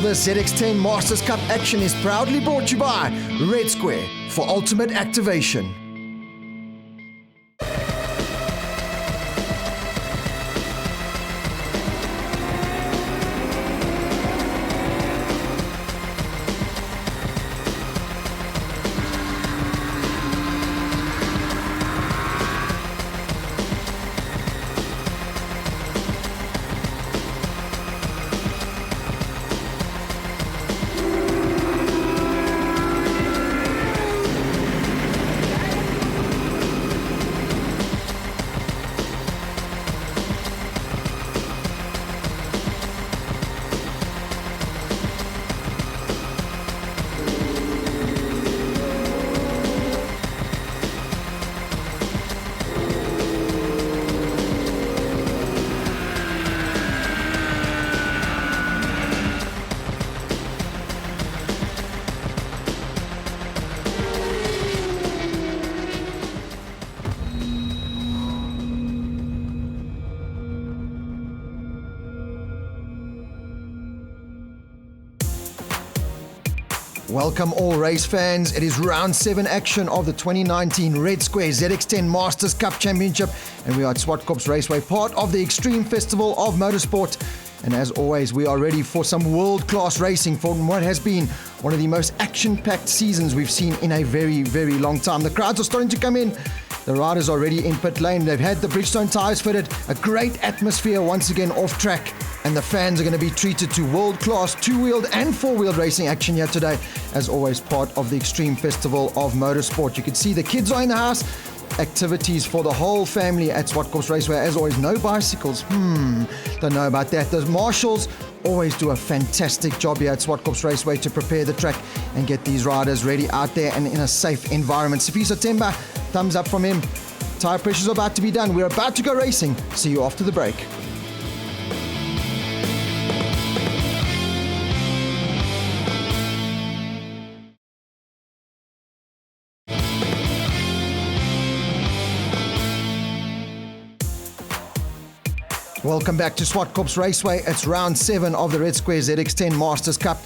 this ZX10 Masters Cup action is proudly brought to you by Red Square for ultimate activation. Welcome all race fans. It is round 7 action of the 2019 Red Square ZX10 Masters Cup Championship, and we are at Zwartkops Raceway, part of the Extreme Festival of Motorsport. And as always, we are ready for some world-class racing from what has been one of the most action-packed seasons we've seen in a very, very long time. The crowds are starting to come in. The riders are already in pit lane. They've had the Bridgestone tyres fitted. A great atmosphere once again off track. And the fans are going to be treated to world-class two-wheeled and four-wheeled racing action here today. As always, part of the Extreme Festival of Motorsport. You can see the kids are in the house. Activities for the whole family at Zwartkops Raceway. As always, no bicycles. Don't know about that. Those marshals always do a fantastic job here at Zwartkops Raceway to prepare the track and get these riders ready out there and in a safe environment. Sifiso Temba, thumbs up from him. Tire pressures are about to be done. We're about to go racing. See you after the break. Welcome back to Zwartkops Raceway. It's round 7 of the Red Square ZX10 Masters Cup.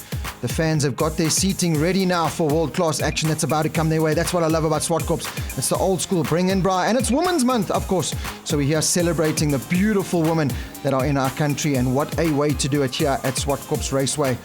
The fans have got their seating ready now for world-class action that's about to come their way. That's what I love about Zwartkops. It's the old school bring in bra, and it's Women's Month, of course. So we're here celebrating the beautiful women that are in our country, and what a way to do it here at Zwartkops Raceway.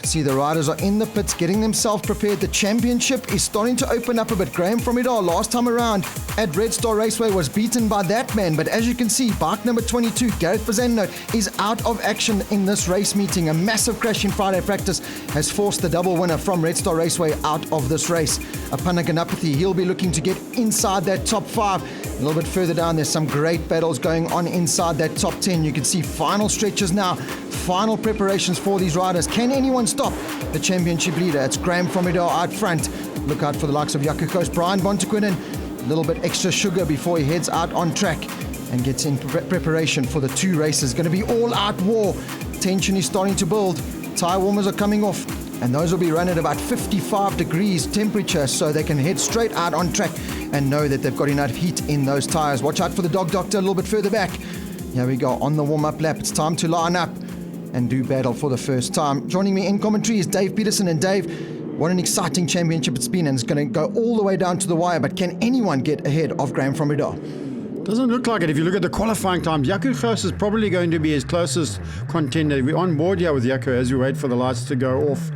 See, the riders are in the pits getting themselves prepared. The championship is starting to open up a bit. Graham from Idar last time around at Red Star Raceway was beaten by that man, but as you can see, bike number 22 Gareth Fazendo is out of action in this race meeting. A massive crash in Friday practice has forced the double winner from Red Star Raceway out of this race. Apana Ganapathy, he'll be looking to get inside that top 5. A little bit further down, there's some great battles going on inside that top 10. You can see final stretches now, final preparations for these riders. Can anyone stop the championship leader? It's Graham from Idar out front. Look out for the likes of Yakukos, Brian Bontequinen. A little bit extra sugar before he heads out on track and gets in preparation for the 2 races. Going to be all-out war. Tension is starting to build. Tire warmers are coming off, and those will be run at about 55 degrees temperature, so they can head straight out on track and know that they've got enough heat in those tires. Watch out for the dog doctor a little bit further back. Here we go on the warm-up lap. It's time to line up and do battle for the first time. Joining me in commentary is Dave Peterson. And Dave, what an exciting championship it's been, and it's going to go all the way down to the wire, but can anyone get ahead of Graham from Idar? Doesn't look like it. If you look at the qualifying times, Jaco Gous is probably going to be his closest contender. We're on board here with Jaco as we wait for the lights to go off.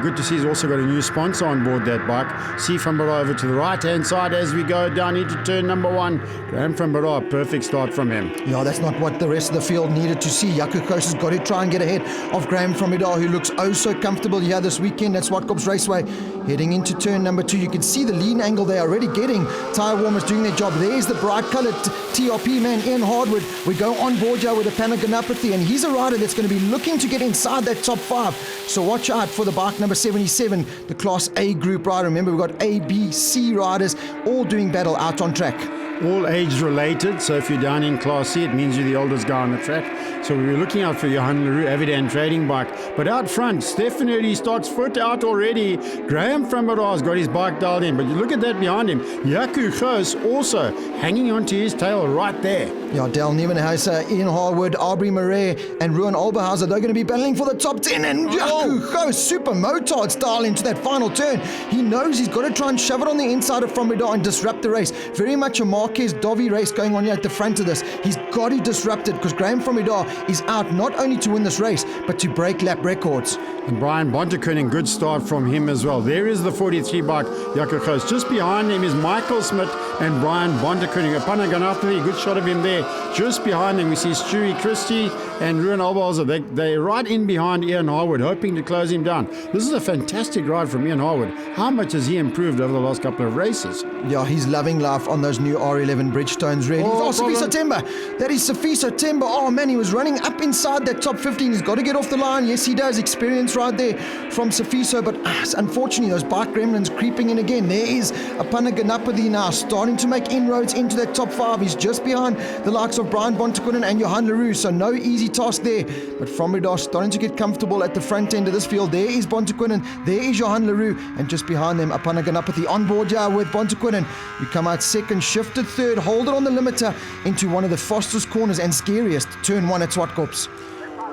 Good to see he's also got a new sponsor on board that bike. See from Barra over to the right-hand side as we go down into turn number 1. Graham from Barra, perfect start from him. Yeah, that's not what the rest of the field needed to see. Jaco Gous has got to try and get ahead of Graham from Idar, who looks oh so comfortable here this weekend at Zwartkops Raceway. Heading into turn number 2, you can see the lean angle they are already getting. Tire warmers doing their job. There's the bright-coloured TRP man, Ian Hardwood. We go on board here with a Panaganapathy, and he's a rider that's going to be looking to get inside that top 5. So watch out for the bike number 77, the Class A group rider. Remember, we've got A, B, C riders all doing battle out on track. all age related. So if you're down in Class C, it means you're the oldest guy on the track. So we were looking out for Johan Leroux, Avidan trading bike. But out front, Stefanelli stocks foot out already. Graham Frambara's got his bike dialed in. But you look at that behind him. Jaco Goos also hanging onto his tail right there. Yeah, Del Nieuwenhuizen, Ian Harwood, Aubrey Marais, and Ruan Olberhauser, they're going to be battling for the top 10. And Jaco Goos, super motard style into that final turn. He knows he's got to try and shove it on the inside of Frambara's and disrupt the race. Very much a Marquez Dovi race going on here at the front of this. He's got to disrupt it because Graham Frambara's is out not only to win this race, but to break lap records. And Brian Bontekoning, good start from him as well. There is the 43 bike, Jaco Goos. Just behind him is Michael Smith and Brian Bontekoning. Apana Ganapati, good shot of him there. Just behind him we see Stewie Christie and Ruan Olberhauser. They're right in behind Ian Harwood, hoping to close him down. This is a fantastic ride from Ian Harwood. How much has he improved over the last couple of races? Yeah, he's loving life on those new R11 Bridgestones, really. Safiso Temba. That is Safiso Temba. Oh, man, he was running up inside that top 15. He's got to get off the line. Yes, he does. Experience right there from Safiso. But unfortunately, those bike gremlins creeping in again. There is Apana Ganapati now starting to make inroads into that top 5. He's just behind the likes of Brian Bontekonen and Johan Leroux. So no easy task there. But Frambara's starting to get comfortable at the front end of this field. There is Bontekonen. There is Johan Leroux. And just behind them, Apana Ganapati on board here with Bontekonen. You come out second, shifted third, hold it on the limiter into one of the fastest corners and scariest, turn 1 at Zwartkops.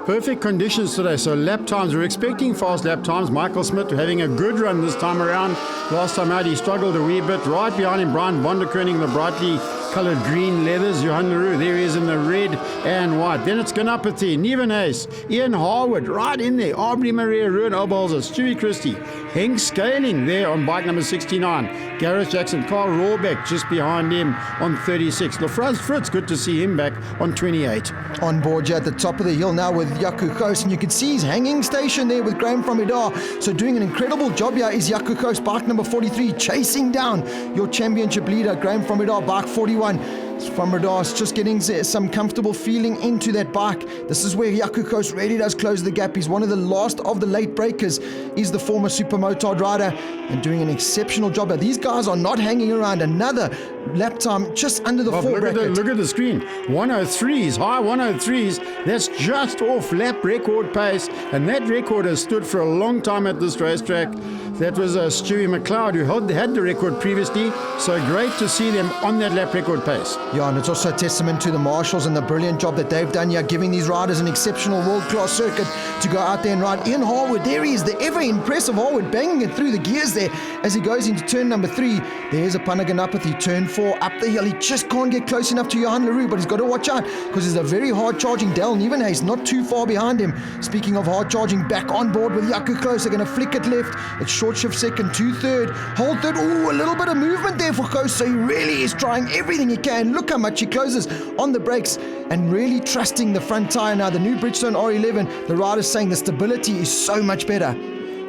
Perfect conditions today, so lap times, we're expecting fast lap times. Michael Smith having a good run this time around. Last time out he struggled a wee bit. Right behind him, Brian Bontekoning, the brightly coloured green leathers. Johan Leroux, there he is in the red and white. Then it's Ganapati, Nieuwenhuis, Ian Harwood, right in there. Aubrey Marais, Ruan Olberhauser, Stewie Christie, Henk Scaling there on bike number 69. Gareth Jackson, Carl Rohrbeck just behind him on 36. LaFrance Fritz, good to see him back on 28. On board here at the top of the hill now with Jaco Goos, and you can see his hanging station there with Graham Frambara's. So doing an incredible job here is Jaco Goos, bike number 43, chasing down your championship leader, Graham Frambara's, bike 41. Frambara's just getting some comfortable feeling into that bike. This is where Jaco Goos really does close the gap. He's one of the last of the late breakers. He's the former super motard rider and doing an exceptional job. These guys are not hanging around. Another lap time just under the 4 bracket. Look at the screen. 103s, high 103s. That's just off lap record pace, and that record has stood for a long time at this racetrack. That was Stewie McLeod who had the record previously. So great to see them on that lap record pace. Yeah, and it's also a testament to the marshals and the brilliant job that they've done here, giving these riders an exceptional world-class circuit to go out there and ride. Ian Harwood, there he is, the ever-impressive Harwood, banging it through the gears there as he goes into turn number 3. There's a Apana Ganapati, turn 4, up the hill. He just can't get close enough to Johan Leroux, but he's got to watch out because there's a very hard-charging Del Nieuwenhuis not too far behind him. Speaking of hard-charging, back on board with Jaco Goos. They're going to flick it left. It's short shift second, 2 third, hold third. Ooh, a little bit of movement there for Goos, so he really is trying everything he can. Look how much he closes on the brakes and really trusting the front tyre now. The new Bridgestone R11, the rider's saying the stability is so much better.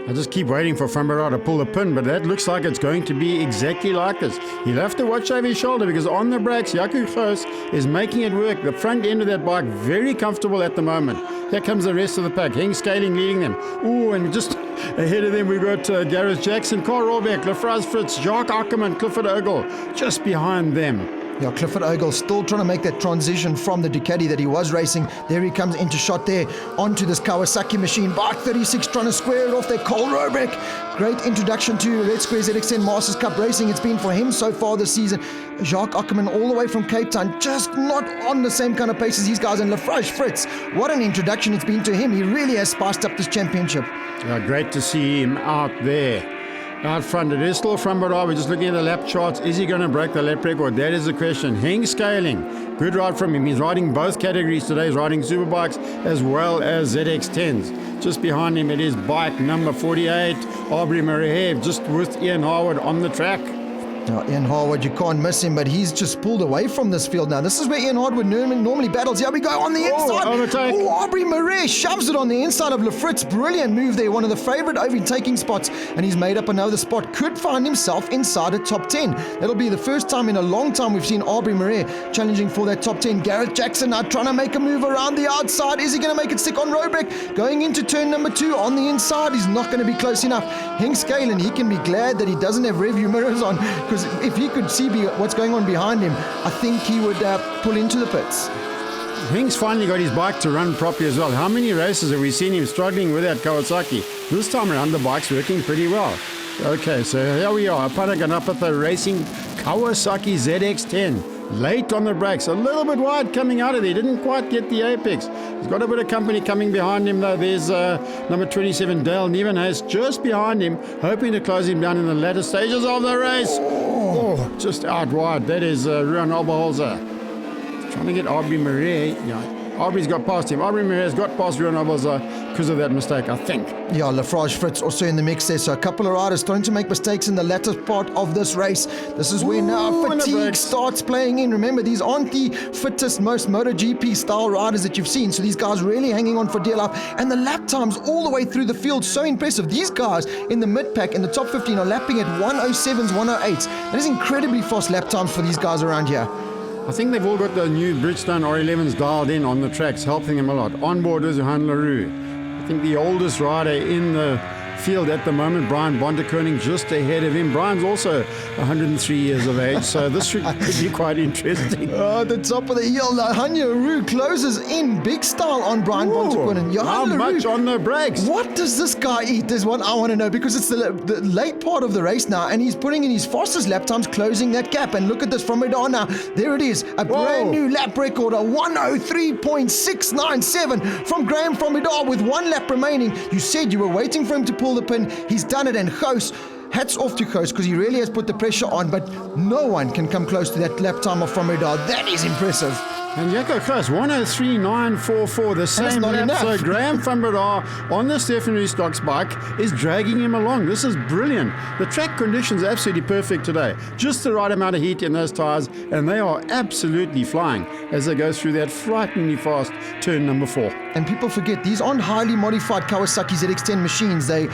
I just keep waiting for Frambara's to pull the pin, but that looks like it's going to be exactly like this. He'll have to watch over his shoulder because on the brakes, Jaco Goos is making it work. The front end of that bike, very comfortable at the moment. Here comes the rest of the pack. Henk Scaling leading them. Ooh, and just ahead of them we've got Gareth Jackson, Carl Rohrbeck, LaFrance Fritz, Jacques Ackerman, Clifford Ogle, just behind them. Yeah, Clifford Ogle still trying to make that transition from the Ducati that he was racing. There he comes into shot there onto this Kawasaki machine. Bike 36 trying to square it off there. Carl Rohrbeck. Great introduction to Red Square ZX10 Masters Cup racing. It's been for him so far this season. Jacques Ackerman all the way from Cape Town, just not on the same kind of pace as these guys. And LaFrance Fritz, what an introduction it's been to him. He really has spiced up this championship. Yeah, great to see him out there. Out front, it is still Frambara's. We're just looking at the lap charts. Is he going to break the lap record? That is the question. Henk Scaling, good ride from him. He's riding both categories today. He's riding Superbikes as well as ZX10s. Just behind him, it is bike number 48, Aubrey Marais, just with Ian Harwood on the track. Now, Ian Harwood, you can't miss him, but he's just pulled away from this field now. This is where Ian Harwood normally battles. Here we go on the inside. Overtake. Oh, Aubrey Marais shoves it on the inside of LaFritz. Brilliant move there. One of the favourite overtaking spots, and he's made up another spot. Could find himself inside a top 10. That'll be the first time in a long time we've seen Aubrey Marais challenging for that top 10. Gareth Jackson now trying to make a move around the outside. Is he going to make it stick on Rohrbeck? Going into turn number 2 on the inside. He's not going to be close enough. Henk Scaling, he can be glad that he doesn't have rearview mirrors on because because if he could see what's going on behind him, I think he would pull into the pits. Hinks finally got his bike to run properly as well. How many races have we seen him struggling with that Kawasaki? This time around, the bike's working pretty well. Okay, so here we are. Panaganapatha racing Kawasaki ZX10. Late on the brakes, a little bit wide coming out of there. Didn't quite get the apex. He's got a bit of company coming behind him though. There's number 27, Dale Nievenhuis, just behind him, hoping to close him down in the latter stages of the race. Oh, just out wide. That is Ruan Oberholzer. Trying to get Aubrey Marais. Yeah, Aubrey's got past him. Aubrey Marais got past Ruan Oberholzer because of that mistake, I think. Yeah, Lafarge Fritz also in the mix there. So a couple of riders starting to make mistakes in the latter part of this race. This is where now fatigue starts playing in. Remember, these aren't the fittest, most MotoGP style riders that you've seen. So these guys really hanging on for dear life. And the lap times all the way through the field, so impressive. These guys in the mid-pack, in the top 15, are lapping at 107s, 108s. That is incredibly fast lap times for these guys around here. I think they've all got the new Bridgestone R11s dialed in on the tracks, helping them a lot. On board is Johan Leroux. I think the oldest rider in the field at the moment, Brian Bontekoning, just ahead of him. Brian's also 103 years of age, so this could be quite interesting. The top of the hill, Johan Leroux closes in big style on Brian Bontekoning. How much on the brakes? What does this guy eat? There's what I want to know, because it's the late part of the race now, and he's putting in his fastest lap times, closing that gap. And look at this from Radar now. There it is, a brand new lap record, a 103.697 from Graham from Radar with one lap remaining. You said you were waiting for him to pull the pin. He's done it, and Goos, hats off to Goos, because he really has put the pressure on, but no one can come close to that lap time of from Radar. That is impressive. And Jaco Goos, 103.944, the same lap. So Graham van Breda on the Stefan Roostok's bike is dragging him along. This is brilliant. The track conditions are absolutely perfect today. Just the right amount of heat in those tyres, and they are absolutely flying as they go through that frighteningly fast turn number 4. And people forget, these aren't highly modified Kawasaki ZX10 machines. They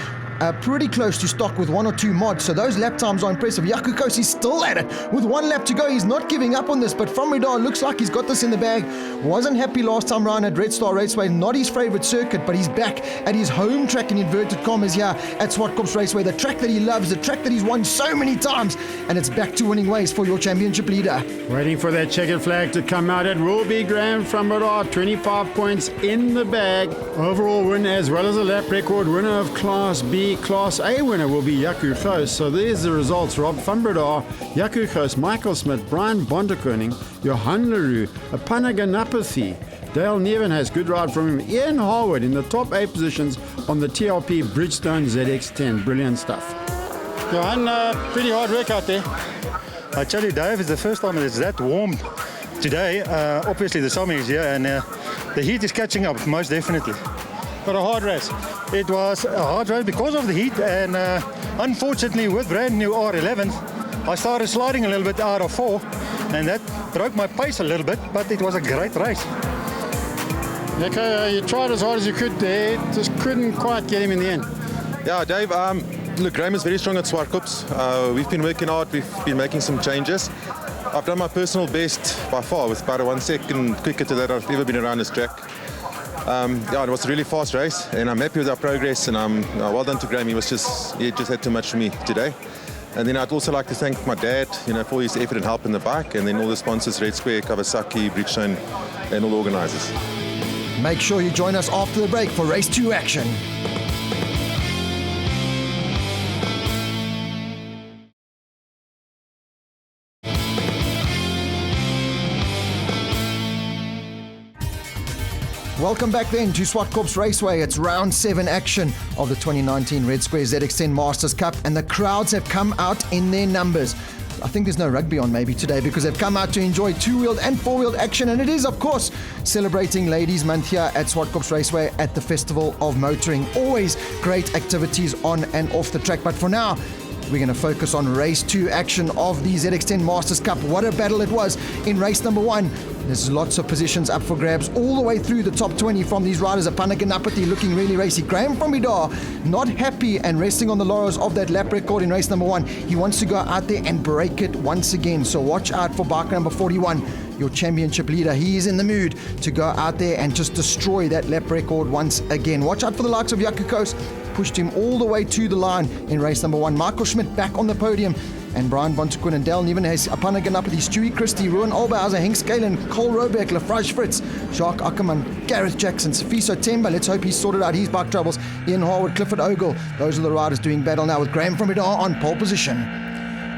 pretty close to stock with 1 or 2 mods, so those lap times are impressive. Jaco Goos is still at it with 1 lap to go. He's not giving up on this, but from Radar looks like he's got this in the bag. Wasn't happy last time round at Red Star Raceway, not his favourite circuit, but he's back at his home track in inverted commas here at Zwartkops Raceway, the track that he loves, the track that he's won so many times, and it's back to winning ways for your championship leader. Waiting for that checkered flag to come out. It will be Graham van Breda, 25 points in the bag. Overall win as well as a lap record. Winner of Class B. Class A winner will be Jaco Goos. So there's the results. Rob van Breda, Jaco Goos, Michael Smith, Brian Bontekoning, Johan Leroux, Panaganapathy, Dale Nievenhuis, good ride from him, Ian Harwood in the top 8 positions on the TRP Bridgestone ZX10. Brilliant stuff. Johan, pretty hard work out there. I tell you, Dave, it's the first time it's that warm today. Obviously the summer is here, and the heat is catching up, most definitely. But a hard race. It was a hard race because of the heat, and unfortunately with brand new R11, I started sliding a little bit out of 4, and that broke my pace a little bit, but it was a great race. Okay, you tried as hard as you could there, just couldn't quite get him in the end. Yeah, Dave, look, Graham is very strong at Zwartkops. We've been working hard, we've been making some changes. I've done my personal best by far, with about a 1 second quicker to that I've ever been around this track. It was a really fast race, and I'm happy with our progress, and well done to Graham. He just had too much for me today. And then I'd also like to thank my dad, for his effort and help in the bike, and then all the sponsors, Red Square, Kawasaki, Bridgestone, and all the organisers. Make sure you join us after the break for Race 2 action. Welcome back then to Zwartkops Raceway. It's round 7 action of the 2019 Red Square ZX10 Masters Cup, and the crowds have come out in their numbers. I think there's no rugby on maybe today, because they've come out to enjoy 2-wheeled and 4-wheeled action, and it is, of course, celebrating Ladies Month here at Zwartkops Raceway at the Festival of Motoring. Always great activities on and off the track, but for now, we're going to focus on race 2 action of the ZX10 Masters Cup. What a battle it was in race number 1. There's lots of positions up for grabs all the way through the top 20 from these riders. Panaganapathy looking really racy. Graham from Idar not happy and resting on the laurels of that lap record in race number 1. He wants to go out there and break it once again. So watch out for bike number 41, your championship leader. He is in the mood to go out there and just destroy that lap record once again. Watch out for the likes of Jaco Goos. Pushed him all the way to the line in race number 1. Michael Schmidt back on the podium. and Brian Von Tuquin and Dale Nievenhuis, Apana Ganapathy, Stewie Christie, Ruan Alberhauser, Henk Skalen, Cole Robeck, Lafrage Fritz, Jacques Ackerman, Gareth Jackson, Safiso Temba. Let's hope he's sorted out his bike troubles. Ian Harwood, Clifford Ogle. Those are the riders doing battle now with Graham from Idar on pole position.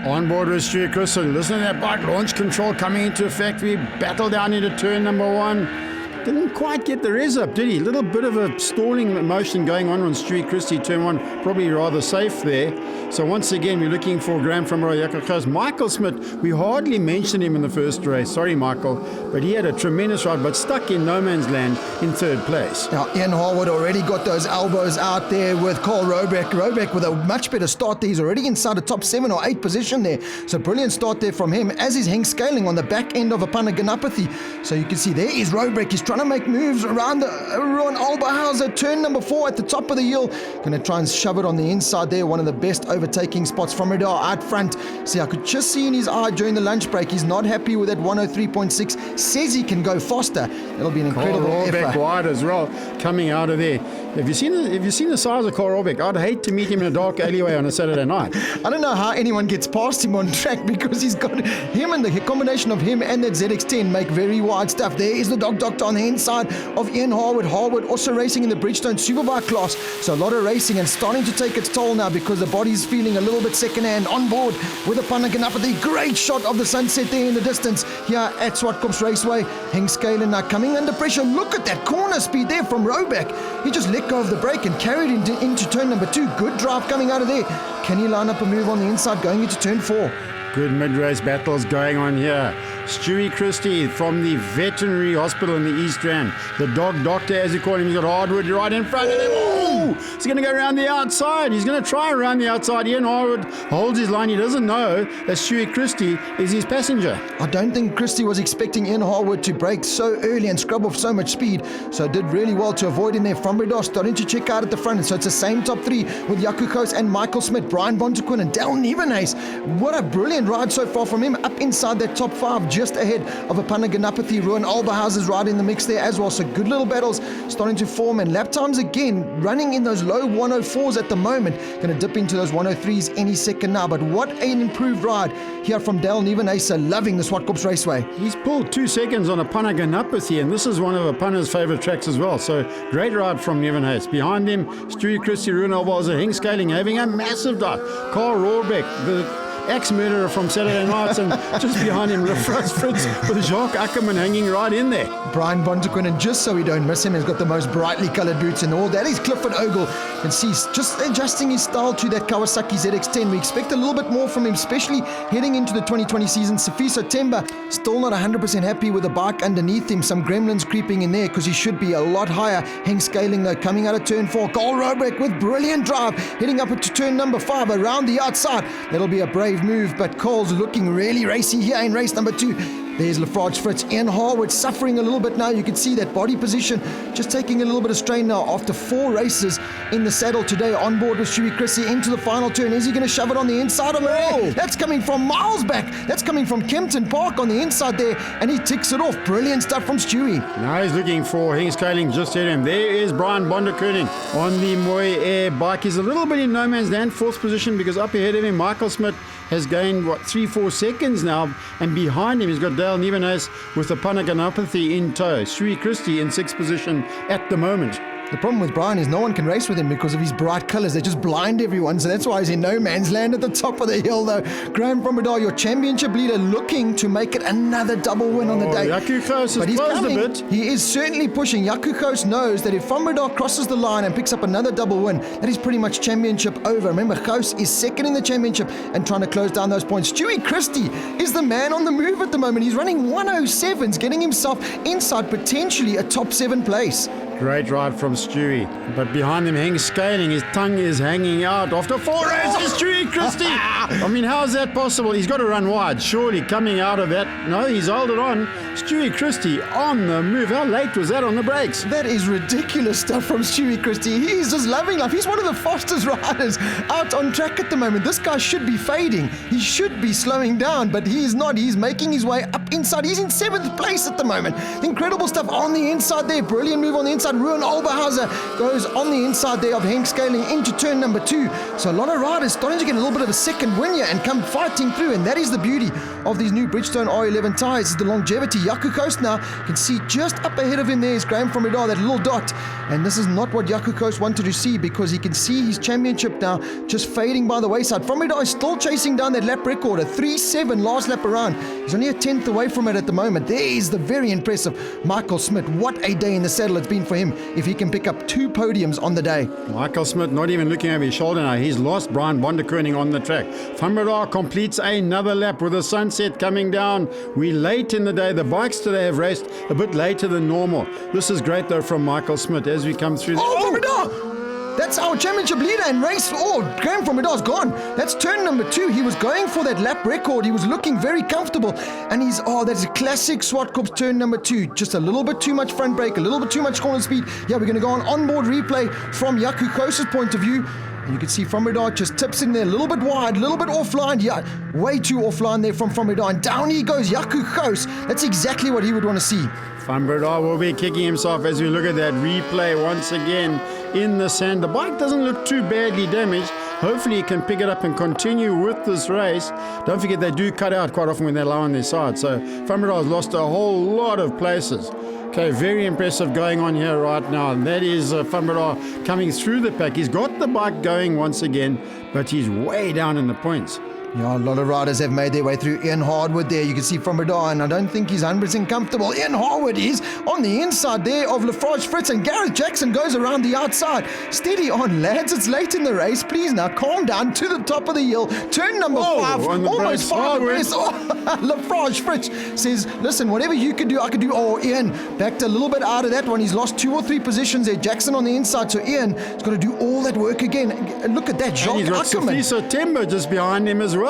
On board with Stewie Christie. Listen to that bike launch control coming into effect. We battle down into turn number 1. Didn't quite get the res up, did he? Little bit of a stalling motion going on Stewie Christie, turn 1, probably rather safe there. So once again, we're looking for Graham from Jaco. Michael Smith, we hardly mentioned him in the first race. Sorry, Michael, but he had a tremendous ride, but stuck in no man's land in 3rd place. Now, Ian Harwood already got those elbows out there with Cole Robeck. Robeck with a much better start there. He's already inside the top 7 or 8 position there. So brilliant start there from him, as is Henk Scaling on the back end of Apana Ganapathy. So you can see there is Robeck. He's trying to make moves around the Ruan Alberhauser, turn number 4 at the top of the hill. Going to try and shove it on the inside there. One of the best overtaking spots from Radar out front. See, I could just see in his eye during the lunch break, he's not happy with that 103.6. Says he can go faster. It'll be an incredible Robeck effort. wide as well, coming out of there. Have you seen the size of Cole Robeck? I'd hate to meet him in a dark alleyway on a Saturday night. I don't know how anyone gets past him on track, because he's got him, and the combination of him and that ZX10 make very wide stuff. There is the Dog Doctor on the inside of Ian Harwood. Harwood also racing in the Bridgestone Superbike class. So a lot of racing and starting to take its toll now, because the body's feeling a little bit second-hand. On board with Apana Ganapathy. Great shot of the sunset there in the distance here at Zwartkops Raceway. Henk Skalen now coming under pressure. Look at that corner speed there from Robeck. He just let go of the brake and carried into turn number 2. Good drive coming out of there. Can he line up a move on the inside going into turn 4? Good mid-race battles going on here. Stewie Christie from the veterinary hospital in the East Rand. The Dog Doctor, as you call him, he's got Hardwood right in front of him. Oh! He's going to go around the outside. He's going to try around the outside. Ian Hardwood holds his line. He doesn't know that Stewie Christie is his passenger. I don't think Christie was expecting Ian Harwood to brake so early and scrub off so much speed, so did really well to avoid in there from Radar, starting to check out at the front. So it's the same top 3 with Jaco Koos and Michael Smith, Brian Von Tuquin and Dale Nievenhuis. What a brilliant ride so far from him, up inside that top 5, just ahead of Apana Ganapathy. Ruan Alberhauser's right in the mix there as well. So good little battles starting to form, and lap times again running in those low 104s at the moment. Going to dip into those 103s any second now. But what an improved ride here from Dale Nievenhuis, loving the Zwartkops Raceway. He's pulled 2 seconds on Apana Ganapathy, and this is one of Apana's favourite tracks as well. So great ride from Nievenhuis. Behind him, Stewie Christie, Ruan Alberhauser, Henk Scaling having a massive dive. Carl Rohrbeck, the ex-murderer from Saturday nights, and just behind him, Lafrance Fritz with Jacques Ackerman hanging right in there. Brian Von Tuquin, and just so we don't miss him, has got the most brightly coloured boots in all. That is Clifford Ogle. You can see he's just adjusting his style to that Kawasaki ZX10. We expect a little bit more from him, especially heading into the 2020 season. Safiso Temba still not 100% happy with the bike underneath him. Some gremlins creeping in there, because he should be a lot higher. Henk Scaling though coming out of turn 4. Cole Robeck with brilliant drive, heading up into turn number 5 around the outside. That'll be a brave move, but Cole's looking really racy here in race number 2. There's Lafrage Fritz. Ian Harwood suffering a little bit now. You can see that body position just taking a little bit of strain now after 4 races in the saddle today. On board with Stewie Christie into the final turn. Is he going to shove it on the inside of Murray? That's coming from miles back. That's coming from Kempton Park on the inside there, and he ticks it off. Brilliant stuff from Stewie. Now he's looking for Henk Scaling, just hit him. There is Brian Bonderkoning on the Moy Air bike. He's a little bit in no man's land, 4th position, because up ahead of him, Michael Smith has gained, 3-4 seconds now, and behind him he's got Dale Nievenhuis with the Apana Ganapathy in tow. Stewie Christie in 6th position at the moment. The problem with Brian is no one can race with him because of his bright colours. They just blind everyone, so that's why he's in no man's land at the top of the hill though. Graham from Radar, your championship leader, looking to make it another double win on the day. Jaco Koos has But he's closed coming. a bit. He is certainly pushing. Jaco Koos knows that if Van Radar crosses the line and picks up another double win, that is pretty much championship over. Remember, Koos is 2nd in the championship and trying to close down those points. Stewie Christie is the man on the move at the moment. He's running 107s, getting himself inside potentially a top 7 place. Great ride from Stewie. But behind him, Henk Scaling, his tongue is hanging out. After 4 races, Stewie Christie. I mean, how is that possible? He's got to run wide, surely, coming out of that. No, he's held it on. Stewie Christie on the move. How late was that on the brakes? That is ridiculous stuff from Stewie Christie. He's just loving life. He's one of the fastest riders out on track at the moment. This guy should be fading. He should be slowing down, but he is not. He's making his way up inside. He's in 7th place at the moment. Incredible stuff on the inside there. Brilliant move on the inside. Ruan Alberhauser goes on the inside there of Henk Scaling into turn number 2. So a lot of riders starting to get a little bit of a second wind win here and come fighting through. And that is the beauty of these new Bridgestone R11 tyres, is the longevity. Yaku Coast now can see just up ahead of him there is Graham from Redar, that little dot. And this is not what Yaku Coast wanted to see, because he can see his championship now just fading by the wayside. From Redar is still chasing down that lap record, a 3.7 last lap around. He's only a 10th away from it at the moment. There is the very impressive Michael Smith. What a day in the saddle it's been for him if he can pick up 2 podiums on the day. Michael Smith not even looking over his shoulder now. He's lost Brian Bonderkoning on the track. Van der Merwe completes another lap with the sunset coming down. We're late in the day. The bikes today have raced a bit later than normal. This is great though from Michael Smith as we come through. Oh, Redar! That's our championship leader in race. Oh, Graham from Redar's gone. That's turn number 2. He was going for that lap record. He was looking very comfortable. And that's a classic Zwartkops turn number 2. Just a little bit too much front brake, a little bit too much corner speed. Yeah, we're going to go on onboard replay from Yaku Coast's point of view. And you can see From Redar just tips in there a little bit wide, a little bit offline. Yeah, way too offline there from Redar. And down he goes, Yaku Coast. That's exactly what he would want to see. Van der Merwe will be kicking himself as we look at that replay once again in the sand. The bike doesn't look too badly damaged. Hopefully he can pick it up and continue with this race. Don't forget they do cut out quite often when they lie on their side. So Van der Merwe has lost a whole lot of places. Okay, very impressive going on here right now. And that is Van der Merwe coming through the pack. He's got the bike going once again, but he's way down in the points. Yeah, a lot of riders have made their way through. Ian Harwood there, you can see from Redar, and I don't think he's 100% comfortable. Ian Harwood is on the inside there of Lafroche Fritz, and Gareth Jackson goes around the outside. Steady on, lads, it's late in the race. Please now calm down to the top of the hill. Turn number 5, almost 5 abreast. Lafroche Fritz says, listen, whatever you can do, I can do. Oh, Ian backed a little bit out of that one. He's lost 2 or 3 positions there. Jackson on the inside, so Ian is going to do all that work again. And look at that, Jacques Ackerman. And he's got Sifiso Temba just behind him as well.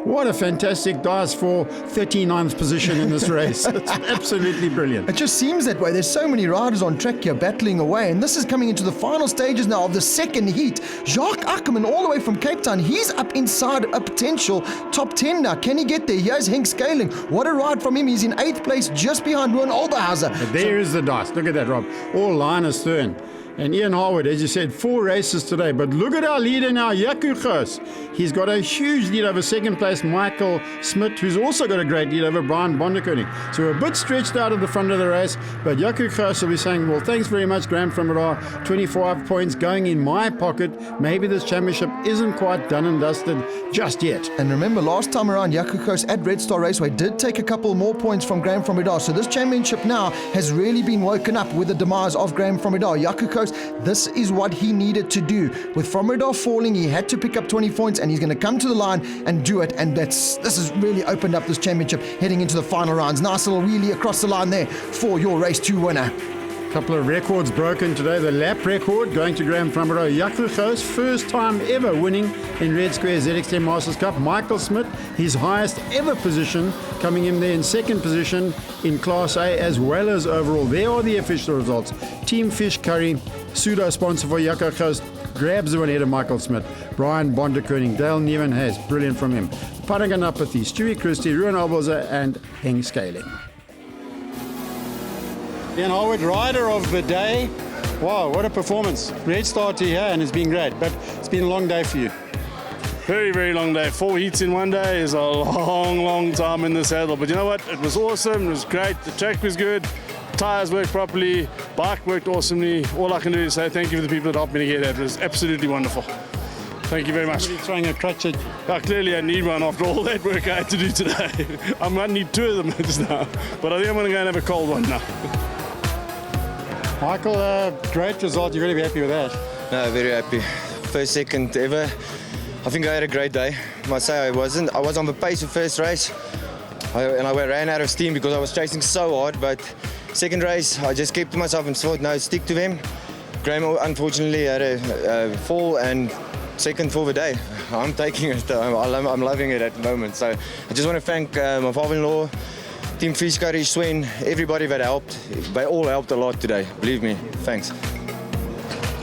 What a fantastic dice for 39th position in this race. It's absolutely brilliant. It just seems that way. There's so many riders on track here battling away, and this is coming into the final stages now of the second heat. Jacques Ackerman all the way from Cape Town. He's up inside a potential top 10 now. Can he get there? Here's Henk Scaling. What a ride from him. He's in 8th place just behind Ruan Olberhauser. There is the dice. Look at that, Rob. All Linus Thurn. And Ian Harwood, as you said, 4 races today. But look at our leader now, Yaku Coast. He's got a huge lead over second place Michael Smith, who's also got a great lead over Brian Bonderkoning. So we're a bit stretched out of the front of the race. But Yaku Coast will be saying, well, thanks very much, Graham from Redar. 25 points going in my pocket. Maybe this championship isn't quite done and dusted just yet. And remember, last time around, Yaku Coast at Red Star Raceway did take a couple more points from Graham from Redar. So this championship now has really been woken up with the demise of Graham from Redar. Yaku Coast, this is what he needed to do. With From Redar falling, he had to pick up 20 points, and he's going to come to the line and do it. And this has really opened up this championship heading into the final rounds. Nice little wheelie across the line there for your race 2 winner. Couple of records broken today. The lap record going to Graham from Redar. Yaku Coast, first time ever winning in Red Square ZX10 Masters Cup. Michael Smith, his highest ever position, coming in there in second position in Class A as well as overall. There are the official results. Team Fish Curry, pseudo sponsor for Yaku Coast, grabs the one ahead of Michael Smith. Brian Bonderkoning, Dale Neven has, brilliant from him. Paranganapathy, Stewie Christie, Ruan Olberhauser and Henk Scaling. Ian Harwood, rider of the day. Wow, what a performance. Great start to here and it's been great, but it's been a long day for you. Very, very long day. 4 heats in one day is a long, long time in the saddle. But you know what? It was awesome. It was great. The track was good. Tires worked properly. Bike worked awesomely. All I can do is say thank you for the people that helped me to get that. It was absolutely wonderful. Thank you very much. Somebody throwing a crutch at... Clearly I need one after all that work I had to do today. I might need 2 of them just now. But I think I'm going to go and have a cold one now. Michael, great result. You're going to be happy with that. No, very happy. First, second ever. I think I had a great day. I must say I was on the pace of first race. I ran out of steam because I was chasing so hard, but second race I just kept to myself and thought, no, stick to them. Graham unfortunately had a fall and second for the day. I'm taking it. I'm loving it at the moment. So I just want to thank my father-in-law, Team Fish Curry, Swen, everybody that helped. They all helped a lot today, believe me. Thanks.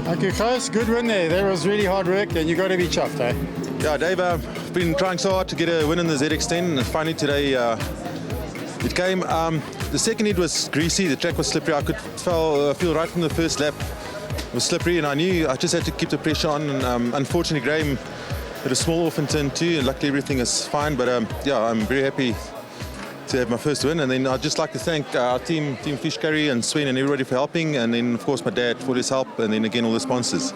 Okay, Coast, good win there. That was really hard work and you got to be chuffed, eh? Yeah, Dave, I've been trying so hard to get a win in the ZX10, and finally today it came. The second heat was greasy, the track was slippery. I could feel right from the first lap it was slippery, and I knew I just had to keep the pressure on. And unfortunately, Graham Had a small off in turn 2, and luckily everything is fine. But yeah, I'm very happy to have my first win. And then I'd just like to thank our team Fish Curry and Sven and everybody for helping. And then, of course, my dad for his help. And then again, all the sponsors.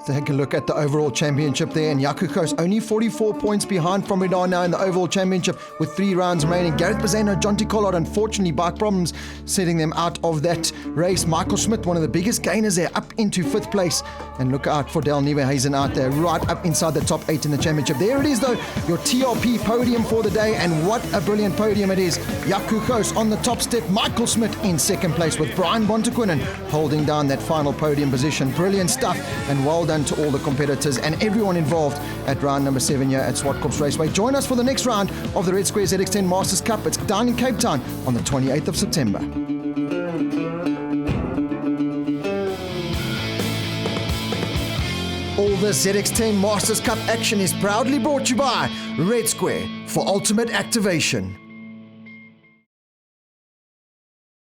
Take a look at the overall championship there, and Yaku Coast only 44 points behind from Redar now in the overall championship with 3 rounds remaining. Gareth Bazano, John T. Collard, unfortunately bike problems setting them out of that race. Michael Schmidt, one of the biggest gainers there, up into 5th place, and look out for Del Nieuwenhuizen out there right up inside the top 8 in the championship. There it is though, your TRP podium for the day, and what a brilliant podium it is. Yaku Coast on the top step, Michael Schmidt in 2nd place with Brian Bontequinen holding down that final podium position. Brilliant stuff, and well done to all the competitors and everyone involved at round number 7 here at Zwartkops Raceway. Join us for the next round of the Red Square ZX10 Masters Cup. It's down in Cape Town on the 28th of September. All the ZX10 Masters Cup action is proudly brought to you by Red Square for ultimate activation.